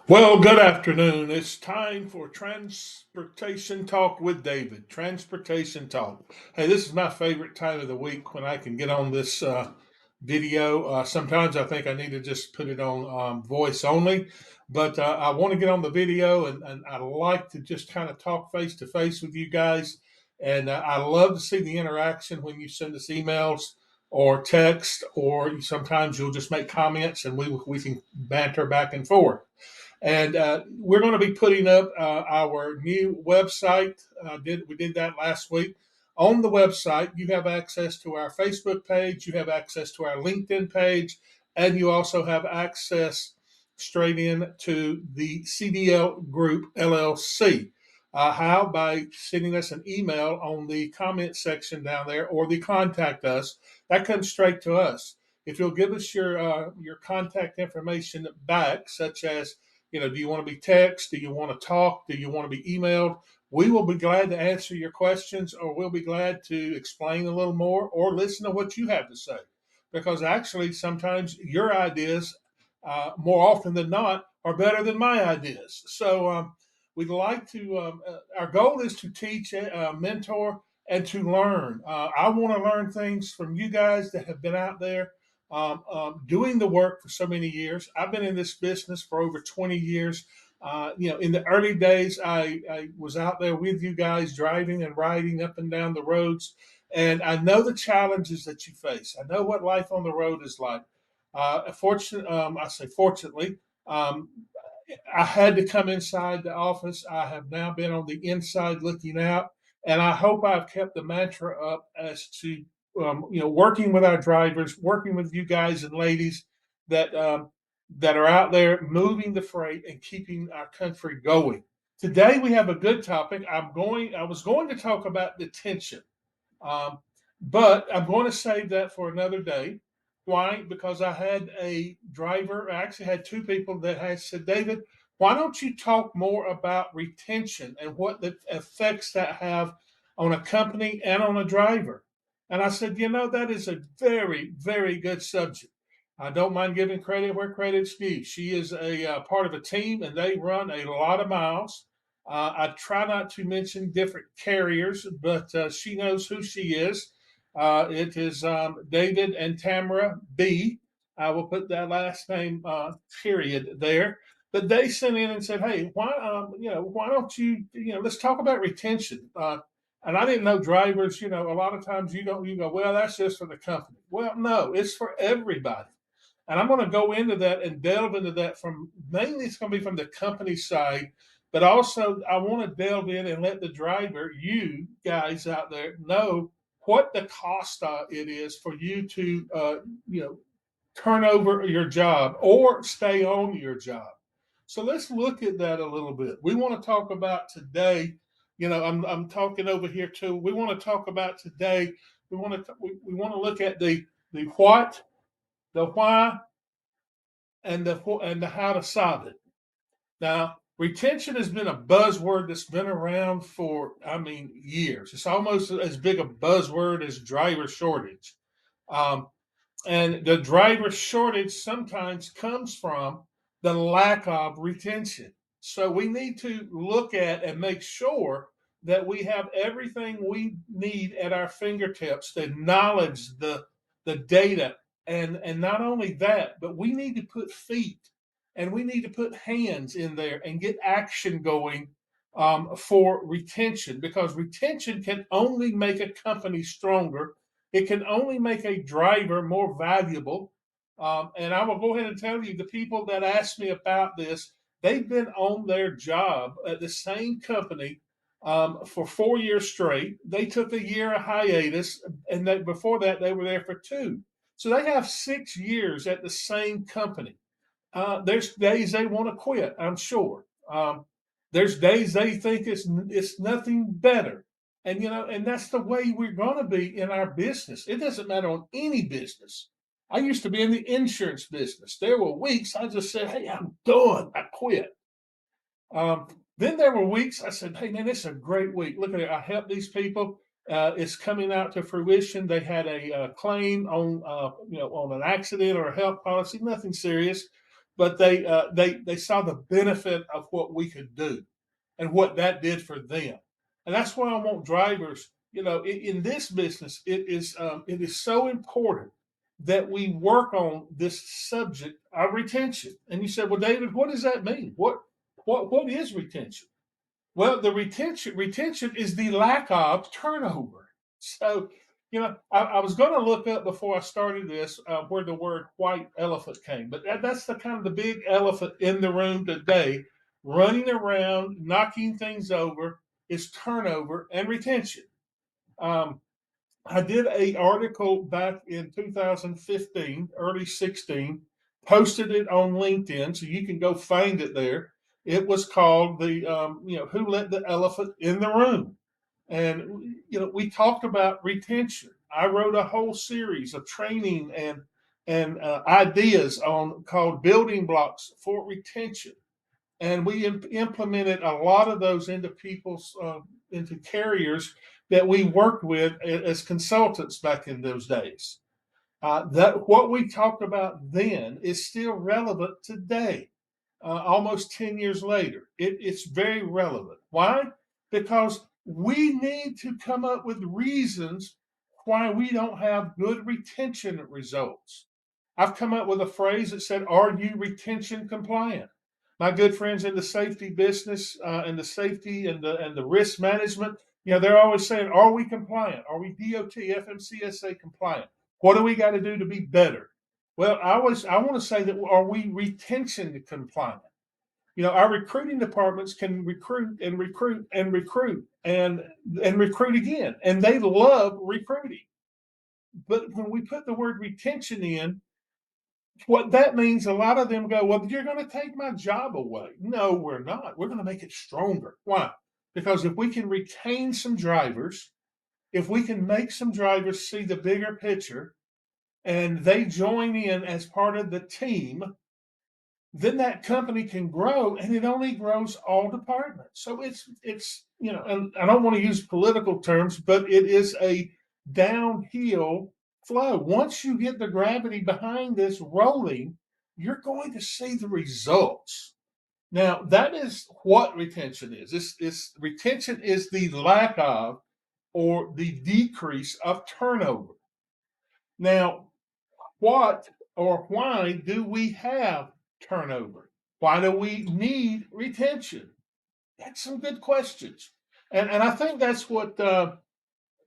Well, good afternoon. It's time for Transportation Talk with David. Transportation Talk. Hey, this is my favorite time of the week when I can get on this video. Sometimes I think I need to just put it on voice only, but I want to get on the video and I like to just kind of talk face to face with you guys. And I love to see the interaction when you send us emails or text, or sometimes you'll just make comments and we can banter back and forth. And we're going to be putting up our new website. We did that last week. On the website, you have access to our Facebook page, you have access to our LinkedIn page, and you also have access straight in to the CDL Group LLC. How? By sending us an email on the comment section down there or the contact us. That comes straight to us. If you'll give us your contact information back, such as do you want to be text? Do you want to talk? Do you want to be emailed? We will be glad to answer your questions, or we'll be glad to explain a little more or listen to what you have to say. Because actually, sometimes your ideas, more often than not, are better than my ideas. So we'd like to, our goal is to teach, mentor, and to learn. I want to learn things from you guys that have been out there doing the work for so many years. I've been in this business for over 20 years. In the early days, I was out there with you guys driving and riding up and down the roads. And I know the challenges that you face. I know what life on the road is like. I say fortunately, um, I had to come inside the office. I have now been on the inside looking out, and I hope I've kept the mantra up as to working with our drivers, working with you guys and ladies that that are out there moving the freight and keeping our country going. Today we have a good topic. I was going to talk about detention, um, but I'm going to save that for another day. Why? Because I had a driver, I actually had two people that had said, David, why don't you talk more about retention and what the effects that have on a company and on a driver? And I said, that is a very, very good subject. I don't mind giving credit where credit's due. She is a part of a team and they run a lot of miles. I try not to mention different carriers, but she knows who she is. It is David and Tamara B. I will put that last name period there. But they sent in and said, "Hey, why don't let's talk about retention." And I didn't know drivers. A lot of times you go, well, that's just for the company. Well, no, it's for everybody. And I'm going to go into that and delve into that from mainly it's going to be from the company side, but also I want to delve in and let the driver, you guys out there, know what the cost it is for you to, turn over your job or stay on your job. So let's look at that a little bit. We want to talk about today. I'm talking over here too. We want to talk about today. We want to look at the what, the why, and the how to solve it. Now, retention has been a buzzword that's been around for, I mean, years. It's almost as big a buzzword as driver shortage. Um, and the driver shortage sometimes comes from the lack of retention. So we need to look at and make sure that we have everything we need at our fingertips, the knowledge, the data, and not only that, but we need to put feet and we need to put hands in there and get action going for retention, because retention can only make a company stronger. It can only make a driver more valuable. And I will go ahead and tell you, the people that asked me about this, they've been on their job at the same company for 4 years straight. They took a year of hiatus, and before that, they were there for two. So they have 6 years at the same company. There's days they want to quit, I'm sure. There's days they think it's nothing better, and that's the way we're going to be in our business. It doesn't matter on any business. I used to be in the insurance business. There were weeks I just said, "Hey, I'm done. I quit." Um, then there were weeks I said, "Hey, man, this is a great week. Look at it. I helped these people. It's coming out to fruition. They had a claim on, on an accident or a health policy, nothing serious, but they saw the benefit of what we could do and what that did for them. And that's why I want drivers. In this business, it is so important that we work on this subject of retention. And you said, "Well, David, what does that mean? What is retention?" Well, the retention is the lack of turnover. So, I was going to look up before I started this where the word white elephant came, but that's the kind of the big elephant in the room today, running around, knocking things over, is turnover and retention. Um, I did a article back in 2015, early 16, posted it on LinkedIn, so you can go find it there. It was called Who Let the Elephant in the Room? And, we talked about retention. I wrote a whole series of training and ideas on called Building Blocks for Retention. And we implemented a lot of those into carriers that we worked with as consultants back in those days. That what we talked about then is still relevant today, almost 10 years later. It's very relevant. Why? Because we need to come up with reasons why we don't have good retention results. I've come up with a phrase that said, "Are you retention compliant?" My good friends in the safety business and the safety and the risk management, they're always saying, "Are we compliant? Are we DOT, FMCSA compliant? What do we got to do to be better?" Well, I want to say that, are we retention compliant? Our recruiting departments can recruit and recruit and recruit and recruit again, and they love recruiting. But when we put the word retention in, what that means, a lot of them go, "Well, you're going to take my job away." No, we're not. We're going to make it stronger. Why? Because if we can retain some drivers, if we can make some drivers see the bigger picture and they join in as part of the team, then that company can grow, and it only grows all departments. So it's and I don't want to use political terms, but it is a downhill flow. Once you get the gravity behind this rolling, you're going to see the results. Now, that is what retention is. This retention is the lack of or the decrease of turnover. Now, what or why do we have turnover? Why do we need retention? That's some good questions. And I think that's what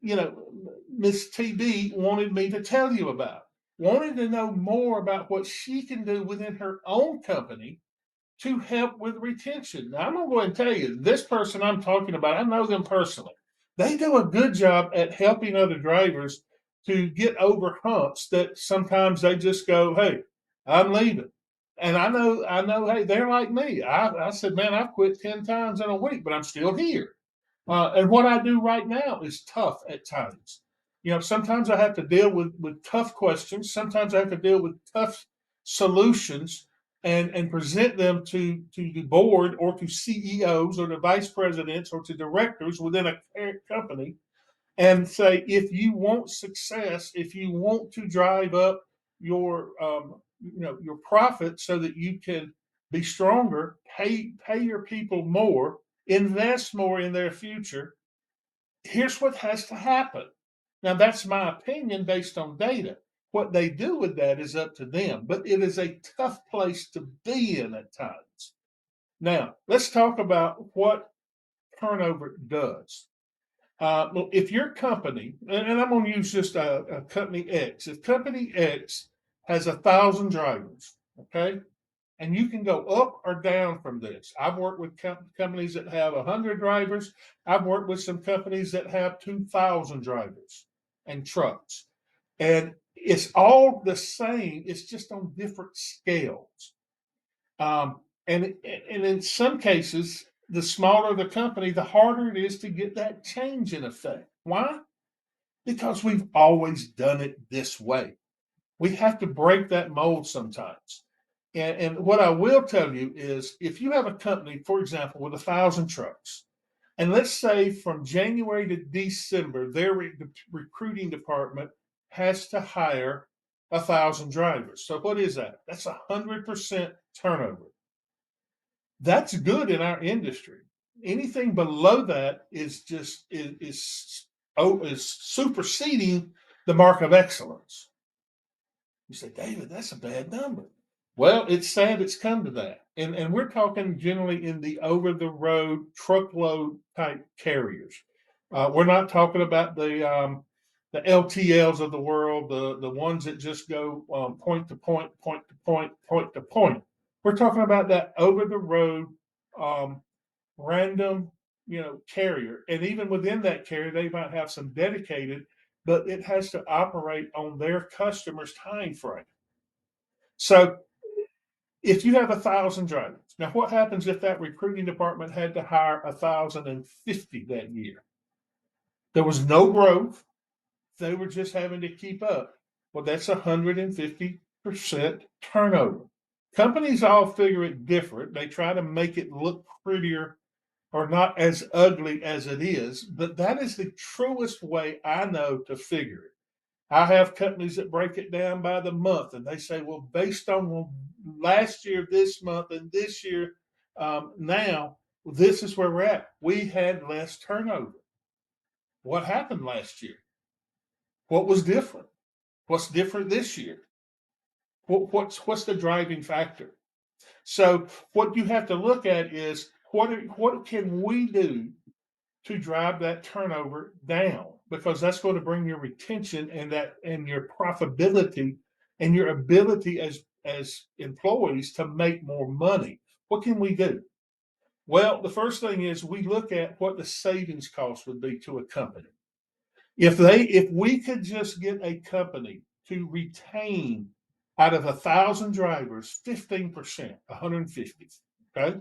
Miss TB wanted me to tell you about. Wanted to know more about what she can do within her own company to help with retention. Now, I'm going to go ahead and tell you, this person I'm talking about, I know them personally. They do a good job at helping other drivers to get over humps that sometimes they just go, "Hey, I'm leaving." And hey, they're like me. I said, "Man, I've quit 10 times in a week, but I'm still here." And what I do right now is tough at times. Sometimes I have to deal with tough questions. Sometimes I have to deal with tough solutions and present them to the board or to CEOs or to vice presidents or to directors within a company and say, if you want success, if you want to drive up your profit so that you can be stronger, pay your people more, invest more in their future. Here's what has to happen. Now, that's my opinion based on data. What they do with that is up to them, but it is a tough place to be in at times. Now, let's talk about what turnover does. Well, if your company, and I'm going to use just a company X, if company X has 1,000 drivers, okay, and you can go up or down from this. I've worked with companies that have 100 drivers. I've worked with some companies that have 2,000 drivers and trucks. And it's all the same, it's just on different scales. And in some cases, the smaller the company, the harder it is to get that change in effect. Why? Because we've always done it this way. We have to break that mold sometimes. And what I will tell you is, if you have a company, for example, with 1,000 trucks, and let's say from January to December, their recruiting department has to hire 1,000 drivers. So what is that? That's 100% turnover. That's good in our industry. Anything below that is just is superseding the mark of excellence. You say, David, that's a bad number. Well, it's sad it's come to that. And we're talking generally in the over the road truckload type carriers. We're not talking about the LTLs of the world, the ones that just go point to point, point to point, point to point. We're talking about that over the road um, random, carrier. And even within that carrier, they might have some dedicated, but it has to operate on their customer's time frame. So if you have 1,000 drivers, now what happens if that recruiting department had to hire 1,050 that year? There was no growth. They were just having to keep up. Well, that's 150% turnover. Companies all figure it different. They try to make it look prettier or not as ugly as it is, but that is the truest way I know to figure it. I have companies that break it down by the month, and they say, well, based on last year, this month, and this year, now, this is where we're at. We had less turnover. What happened last year? What was different? What's different this year? What's the driving factor? So what you have to look at is what can we do to drive that turnover down, because that's going to bring your retention and your profitability and your ability as employees to make more money. What can we do? Well, the first thing is we look at what the savings cost would be to a company. If we could just get a company to retain out of 1,000 drivers 15%, 150, okay,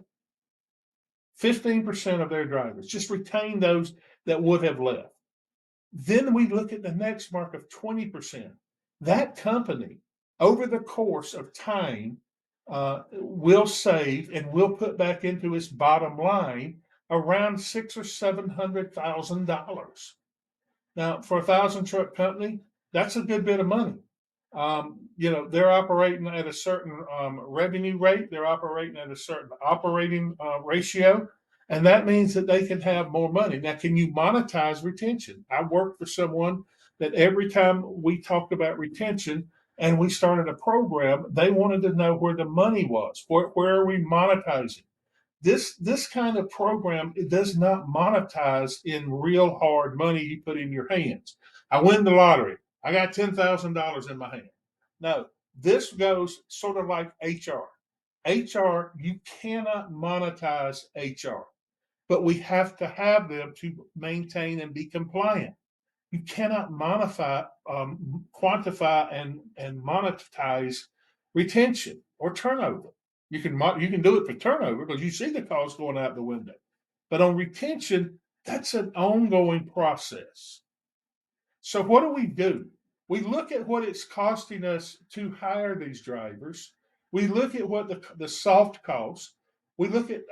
15% of their drivers, just retain those that would have left. Then we look at the next mark of 20%. That company, over the course of time, will save and will put back into its bottom line around $600,000 or $700,000. Now, for 1,000 truck company, that's a good bit of money. They're operating at a certain revenue rate. They're operating at a certain operating ratio, and that means that they can have more money. Now, can you monetize retention? I worked for someone that every time we talked about retention and we started a program, they wanted to know where the money was. Where are we monetizing? This kind of program, it does not monetize in real hard money you put in your hands. I win the lottery. I got $10,000 in my hand. No, this goes sort of like HR. HR, you cannot monetize HR, but we have to have them to maintain and be compliant. You cannot quantify and monetize retention or turnover. You can do it for turnover because you see the cost going out the window, but on retention, that's an ongoing process. So what do? We look at what it's costing us to hire these drivers. We look at what the soft costs. We look at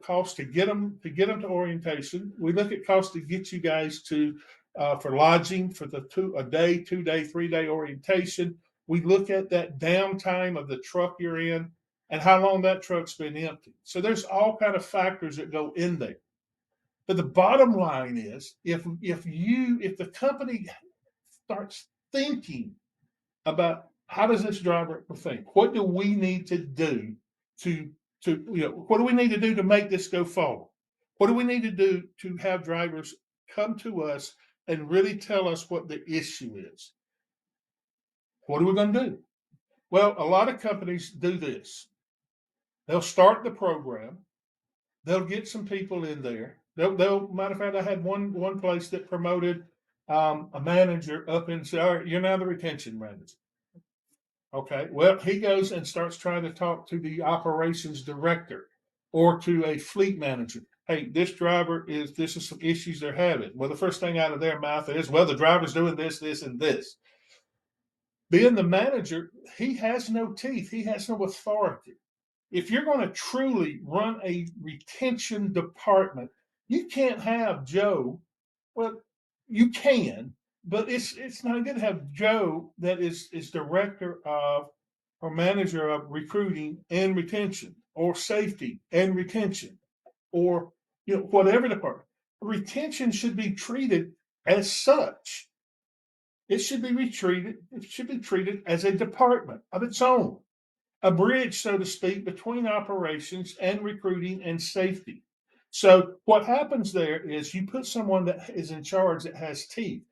costs to get them to orientation. We look at costs to get you guys to for lodging for the 2 day, 2 day, 3 day orientation. We look at that downtime of the truck you're in and how long that truck's been empty. So there's all kind of factors that go in there. But the bottom line is, if the company starts thinking about how does this driver think, what do we need to do to what do we need to do to make this go forward? What do we need to do to have drivers come to us and really tell us what the issue is? What are we going to do? Well, a lot of companies do this. They'll start the program. They'll get some people in there. They'll matter of fact, I had one place that promoted a manager up and said, all right, you're now the retention manager. Okay. Well, he goes and starts trying to talk to the operations director or to a fleet manager. Hey, this is some issues they're having. Well, the first thing out of their mouth is, well, the driver's doing this, this, and this. Being the manager, he has no teeth. He has no authority. If you're going to truly run a retention department, you can't have Joe. Well, you can, But it's not good to have Joe that is director of or manager of recruiting and retention or safety and retention or whatever department. Retention should be treated as such. It should be treated as a department of its own, a bridge, so to speak, between operations and recruiting and safety. So what happens there is you put someone that is in charge that has teeth.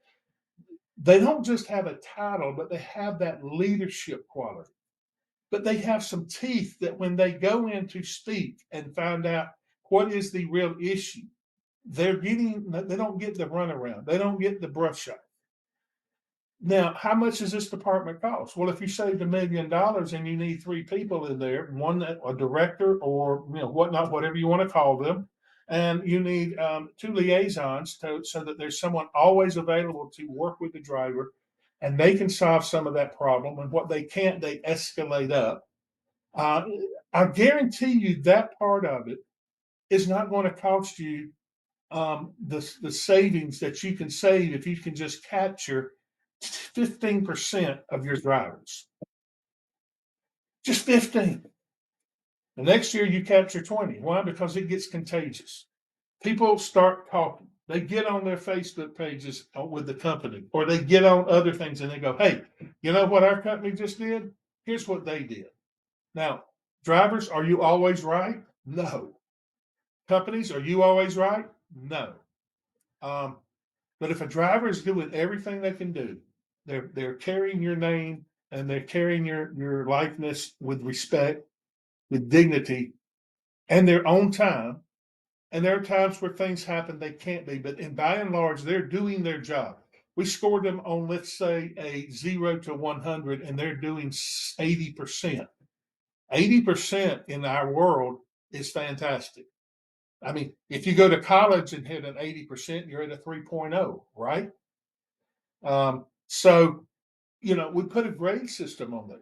They don't just have a title, but they have that leadership quality. But they have some teeth that when they go in to speak and find out what is the real issue, they don't get the runaround. They don't get the brush up. Now, how much does this department cost? Well, if you saved $1 million and you need 3 people in there, a director or whatnot, whatever you want to call them, and you need 2 liaisons so that there's someone always available to work with the driver, and they can solve some of that problem. And what they can't, they escalate up. Uh, I guarantee you that part of it is not going to cost you the savings that you can save if you can just capture 15% of your drivers. Just 15. The next year you capture 20. Why? Because it gets contagious. People start talking. They get on their Facebook pages with the company, or they get on other things and they go, hey, you know what our company just did? Here's what they did. Now, drivers, are you always right? No. Companies, are you always right? No. Um, but if a driver is doing everything they can do, they're carrying your name and they're carrying your likeness with respect, with dignity, and their own time. And there are times where things happen they can't be, but by and large, they're doing their job. We scored them on, let's say, a 0 to 100, and they're doing 80%. 80% in our world is fantastic. I mean, if you go to college and hit an 80%, you're at a 3.0, right? So, we put a grade system on it.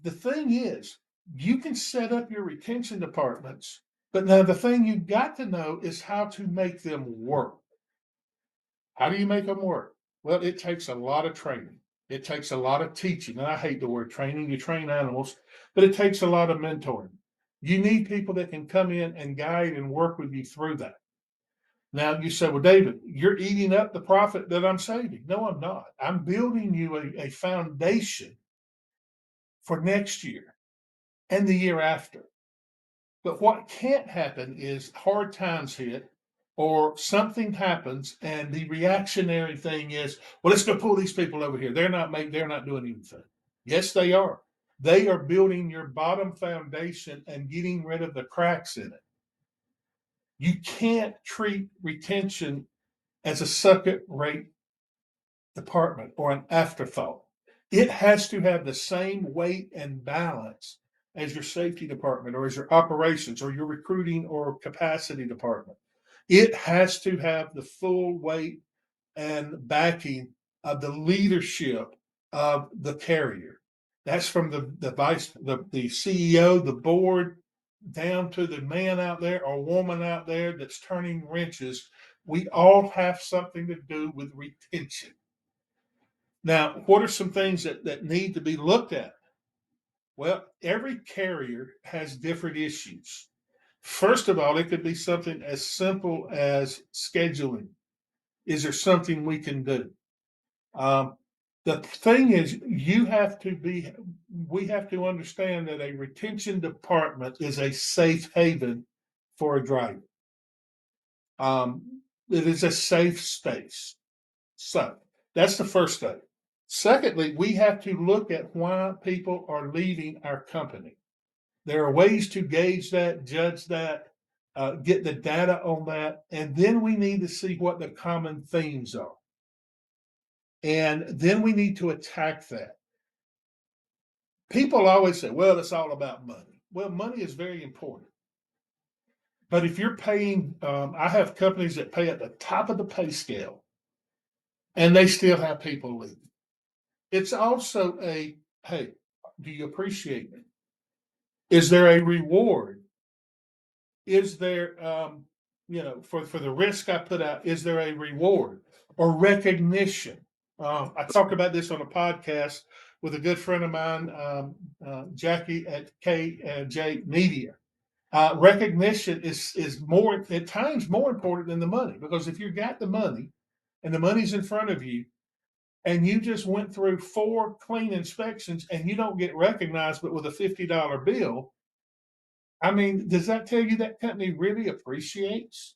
The thing is, you can set up your retention departments, but now the thing you've got to know is how to make them work. How do you make them work? Well, it takes a lot of training. It takes a lot of teaching. And I hate the word training. You train animals, but it takes a lot of mentoring. You need people that can come in and guide and work with you through that. Now you say, well, David, you're eating up the profit that I'm saving. No, I'm not. I'm building you a foundation for next year and the year after. But what can't happen is hard times hit or something happens and the reactionary thing is, well, let's go pull these people over here. They're not doing anything. Yes, they are. They are building your bottom foundation and getting rid of the cracks in it. You can't treat retention as a second rate department or an afterthought. It has to have the same weight and balance as your safety department or as your operations or your recruiting or capacity department. It has to have the full weight and backing of the leadership of the carrier. That's from the CEO, the board, down to the man out there or woman out there that's turning wrenches. We all have something to do with retention. Now, what are some things that need to be looked at? Well, every carrier has different issues. First of all, it could be something as simple as scheduling. Is there something we can do? Um, the thing is, we have to understand that a retention department is a safe haven for a driver. It is a safe space. So that's the first thing. Secondly, we have to look at why people are leaving our company. There are ways to gauge that, judge that, get the data on that, and then we need to see what the common themes are. And then we need to attack that. People always say, well, it's all about money. Well, money is very important. But if you're paying, I have companies that pay at the top of the pay scale and they still have people leaving. It's also hey, do you appreciate me? Is there a reward? Is there, for the risk I put out, is there a reward? or recognition. I talked about this on a podcast with a good friend of mine, Jackie at KJ Media. Recognition is more at times more important than the money, because if you got the money and the money's in front of you and you just went through 4 clean inspections and you don't get recognized but with a $50 bill, I mean, does that tell you that company really appreciates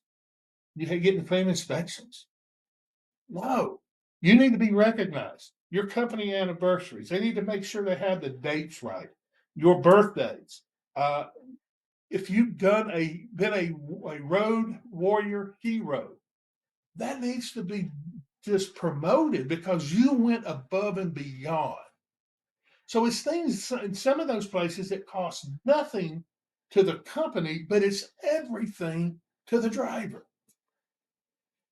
you getting clean inspections? No. You need to be recognized. Your company anniversaries, they need to make sure they have the dates right. Your birthdays. Uh, if you've been a road warrior hero, that needs to be just promoted because you went above and beyond. So it's things in some of those places that cost nothing to the company, but it's everything to the driver.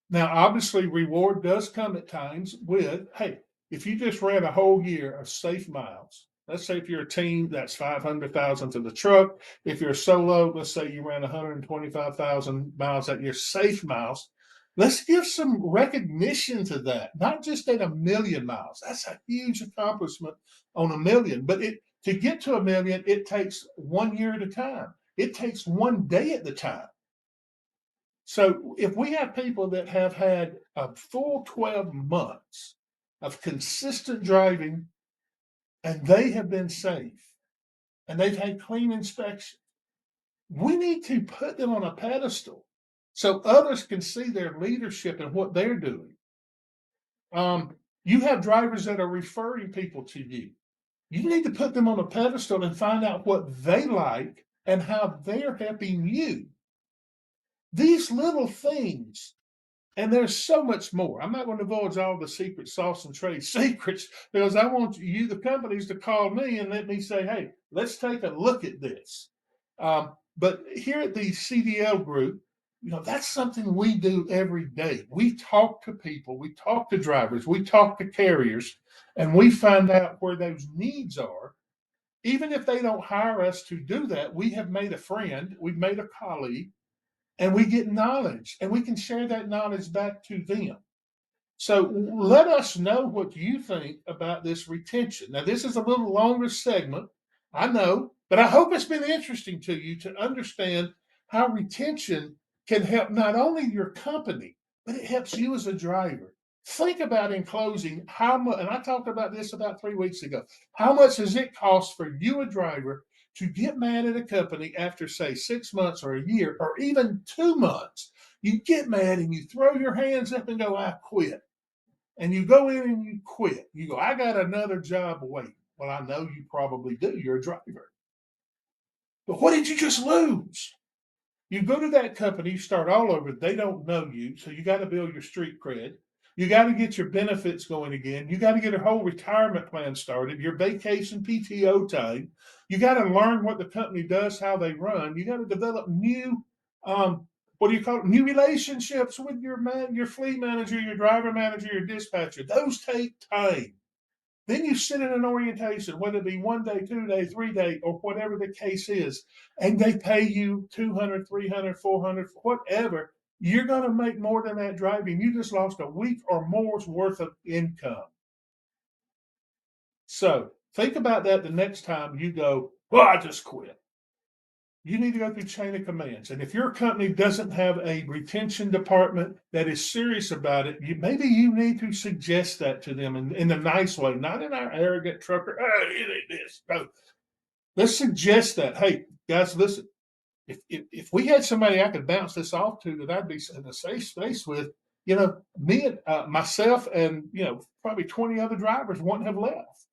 Now, obviously, reward does come at times with, hey, if you just ran a whole year of safe miles, let's say if you're a team, that's 500,000 to the truck. If you're a solo, let's say you ran 125,000 miles at your safe miles. Let's give some recognition to that, not just at 1,000,000 miles. That's a huge accomplishment on 1,000,000, but to get to 1,000,000, it takes 1 year at a time. It takes 1 day at the time. So if we have people that have had a full 12 months of consistent driving and they have been safe and they've had clean inspection, we need to put them on a pedestal so others can see their leadership and what they're doing. You have drivers that are referring people to you. You need to put them on a pedestal and find out what they like and how they're helping you. These little things. And there's so much more. I'm not going to divulge all the secret sauce and trade secrets because I want you, the companies, to call me and let me say, hey, let's take a look at this. But here at the CDL group, that's something we do every day. We talk to people, we talk to drivers, we talk to carriers, and we find out where those needs are. Even if they don't hire us to do that, we have made a friend, we've made a colleague, and we get knowledge and we can share that knowledge back to them. So let us know what you think about this retention. Now, this is a little longer segment, I know, but I hope it's been interesting to you to understand how retention can help not only your company, but it helps you as a driver. Think about in closing how much, and I talked about this about 3 weeks ago. How much does it cost for you, a driver, to get mad at a company after, say, 6 months or a year or even 2 months? You get mad and you throw your hands up and go, I quit. And you go in and you quit. You go, I got another job waiting. Well, I know you probably do. You're a driver. But what did you just lose? You go to that company, you start all over. They don't know you. So you got to build your street cred. You got to get your benefits going again. You got to get a whole retirement plan started, your vacation PTO time. You got to learn what the company does, how they run. You got to develop new, what do you call it? New relationships with your fleet manager, your driver manager, your dispatcher. Those take time. Then you sit in an orientation, whether it be 1 day, 2 day, 3 day, or whatever the case is, and they pay you 200, 300, 400, whatever. You're going to make more than that driving. You just lost a week or more's worth of income. So think about that the next time you go, well, I just quit. You need to go through chain of commands. And if your company doesn't have a retention department that is serious about it, maybe you need to suggest that to them in a nice way, not in our arrogant trucker, oh, it ain't this. No. Let's suggest that, hey, guys, listen, if we had somebody I could bounce this off to that I'd be in a safe space with, me and myself and, probably 20 other drivers wouldn't have left.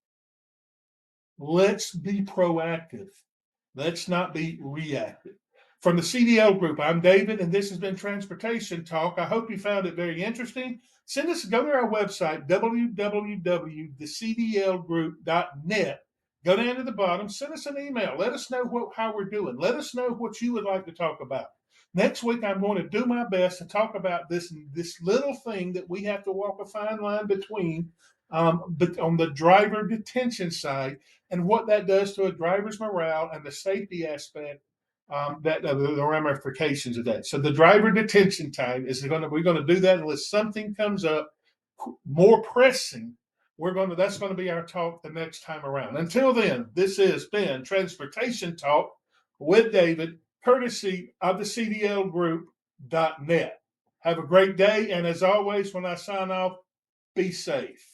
Let's be proactive. Let's not be reactive. From the CDL group, I'm David, and this has been Transportation Talk. I hope you found it very interesting. Go to our website, www.thecdlgroup.net. Go down to the bottom, send us an email. Let us know how we're doing. Let us know what you would like to talk about. Next week, I'm going to do my best to talk about this little thing that we have to walk a fine line between, but on the driver detention side, and what that does to a driver's morale and the safety aspect, the ramifications of that. So the driver detention time we're going to do that unless something comes up more pressing, that's going to be our talk the next time around. Until then, this has been Transportation Talk with David, courtesy of the CDLgroup.net. Have a great day, and as always, when I sign off, be safe.